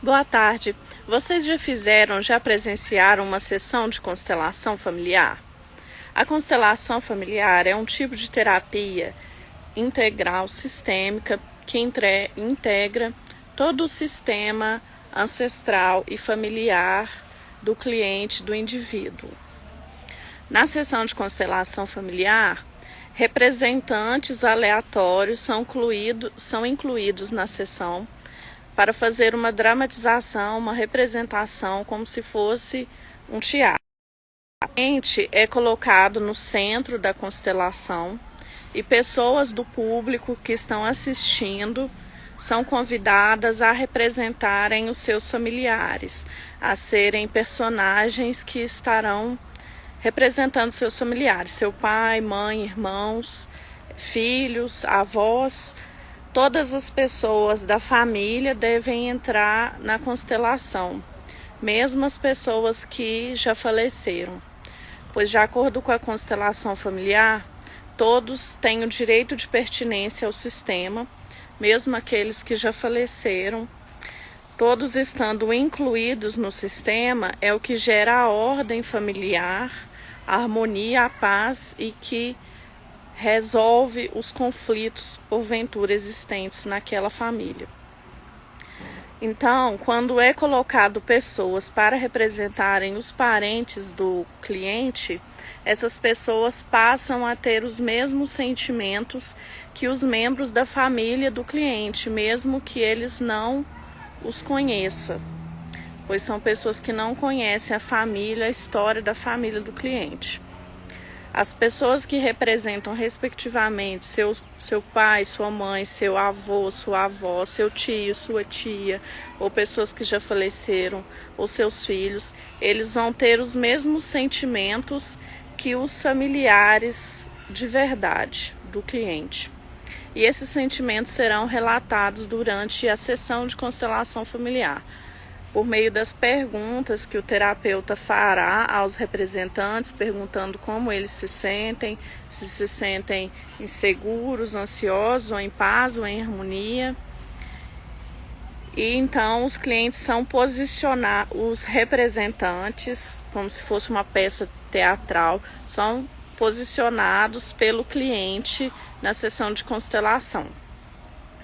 Boa tarde. Vocês já presenciaram uma sessão de constelação familiar? A constelação familiar é um tipo de terapia integral sistêmica que integra todo o sistema ancestral e familiar do cliente, do indivíduo. Na sessão de constelação familiar, representantes aleatórios são incluídos na sessão para fazer uma dramatização, uma representação como se fosse um teatro. O cliente é colocado no centro da constelação e pessoas do público que estão assistindo são convidadas a representarem os seus familiares, a serem personagens que estarão representando seus familiares, seu pai, mãe, irmãos, filhos, avós. Todas as pessoas da família devem entrar na constelação, mesmo as pessoas que já faleceram, pois de acordo com a constelação familiar, todos têm o direito de pertinência ao sistema, mesmo aqueles que já faleceram. Todos estando incluídos no sistema é o que gera a ordem familiar, a harmonia, a paz e que resolve os conflitos porventura existentes naquela família. Então, quando é colocado pessoas para representarem os parentes do cliente, essas pessoas passam a ter os mesmos sentimentos que os membros da família do cliente, mesmo que eles não os conheçam, pois são pessoas que não conhecem a família, a história da família do cliente. As pessoas que representam respectivamente seu pai, sua mãe, seu avô, sua avó, seu tio, sua tia, ou pessoas que já faleceram, ou seus filhos, eles vão ter os mesmos sentimentos que os familiares de verdade do cliente. E esses sentimentos serão relatados durante a sessão de constelação familiar, por meio das perguntas que o terapeuta fará aos representantes, perguntando como eles se sentem, se sentem inseguros, ansiosos, ou em paz, ou em harmonia. E então os clientes são os representantes, como se fosse uma peça teatral, são posicionados pelo cliente na sessão de constelação.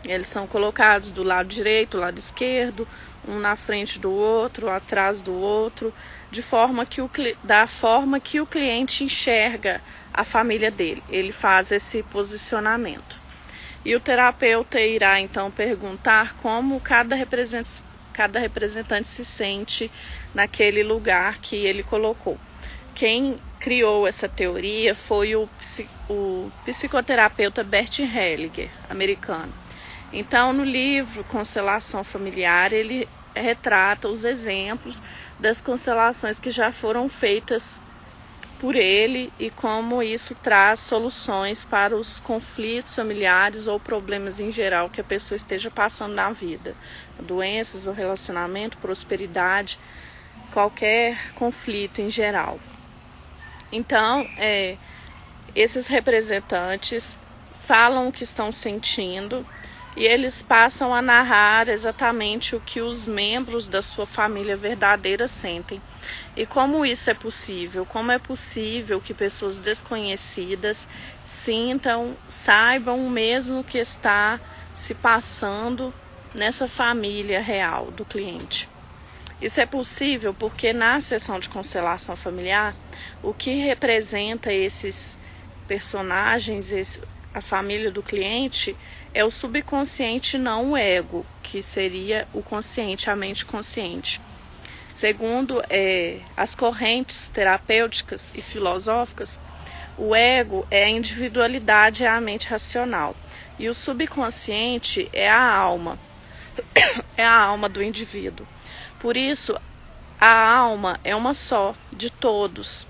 Eles são colocados do lado direito, do lado esquerdo, um na frente do outro, atrás do outro, da forma que o cliente enxerga a família dele. Ele faz esse posicionamento. E o terapeuta irá então perguntar como cada representante se sente naquele lugar que ele colocou. Quem criou essa teoria foi o psicoterapeuta Bert Hellinger, americano. Então, no livro Constelação Familiar, ele retrata os exemplos das constelações que já foram feitas por ele e como isso traz soluções para os conflitos familiares ou problemas em geral que a pessoa esteja passando na vida. Doenças, ou relacionamento, prosperidade, qualquer conflito em geral. Então, esses representantes falam o que estão sentindo e eles passam a narrar exatamente o que os membros da sua família verdadeira sentem. E como isso é possível? Como é possível que pessoas desconhecidas saibam o mesmo que está se passando nessa família real do cliente? Isso é possível porque na sessão de constelação familiar, o que representa esses personagens, a família do cliente, é o subconsciente, não o ego, que seria o consciente, a mente consciente. Segundo as correntes terapêuticas e filosóficas, o ego é a individualidade, é a mente racional. E o subconsciente é a alma do indivíduo. Por isso, a alma é uma só, de todos.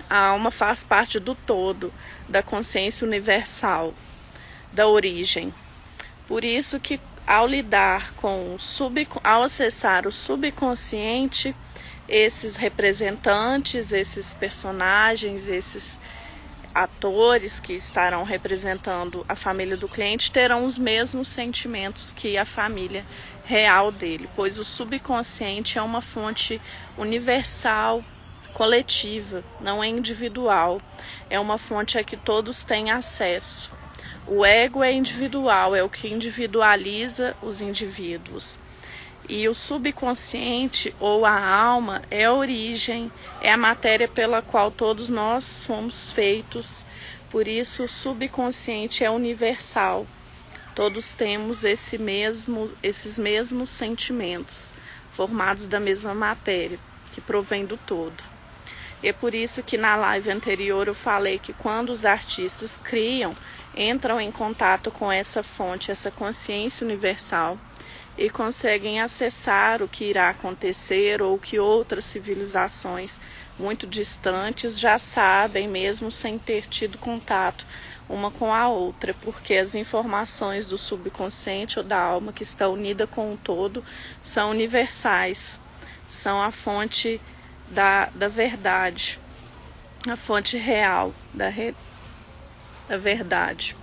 A alma faz parte do todo, da consciência universal, da origem. Por isso que ao acessar o subconsciente, esses representantes, esses personagens, esses atores que estarão representando a família do cliente terão os mesmos sentimentos que a família real dele, pois o subconsciente é uma fonte universal, coletiva, não é individual, é uma fonte a que todos têm acesso. O ego é individual, é o que individualiza os indivíduos. E o subconsciente ou a alma é a origem, é a matéria pela qual todos nós fomos feitos. Por isso o subconsciente é universal. Todos temos esses mesmos sentimentos, formados da mesma matéria, que provém do todo. E é por isso que na live anterior eu falei que quando os artistas criam, entram em contato com essa fonte, essa consciência universal, e conseguem acessar o que irá acontecer ou que outras civilizações muito distantes já sabem, mesmo sem ter tido contato uma com a outra, porque as informações do subconsciente ou da alma que está unida com o todo são universais, são a fonte da verdade, a fonte real da verdade.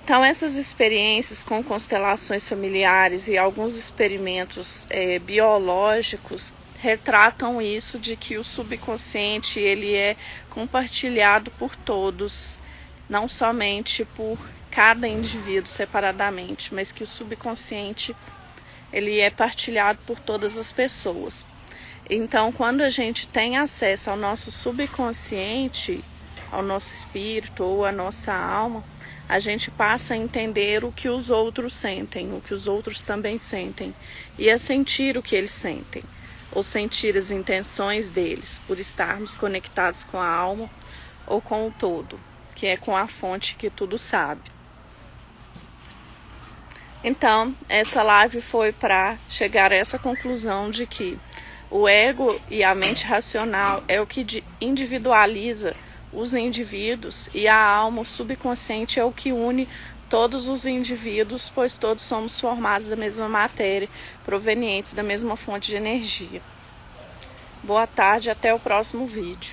Então essas experiências com constelações familiares e alguns experimentos biológicos retratam isso, de que o subconsciente ele é compartilhado por todos, não somente por cada indivíduo separadamente, mas que o subconsciente ele é partilhado por todas as pessoas. Então, quando a gente tem acesso ao nosso subconsciente, ao nosso espírito ou à nossa alma, a gente passa a entender o que os outros sentem, o que os outros também sentem, e a sentir o que eles sentem, ou sentir as intenções deles, por estarmos conectados com a alma ou com o todo, que é com a fonte que tudo sabe. Então, essa live foi para chegar a essa conclusão de que o ego e a mente racional é o que individualiza os indivíduos, e a alma, o subconsciente, é o que une todos os indivíduos, pois todos somos formados da mesma matéria, provenientes da mesma fonte de energia. Boa tarde, até o próximo vídeo.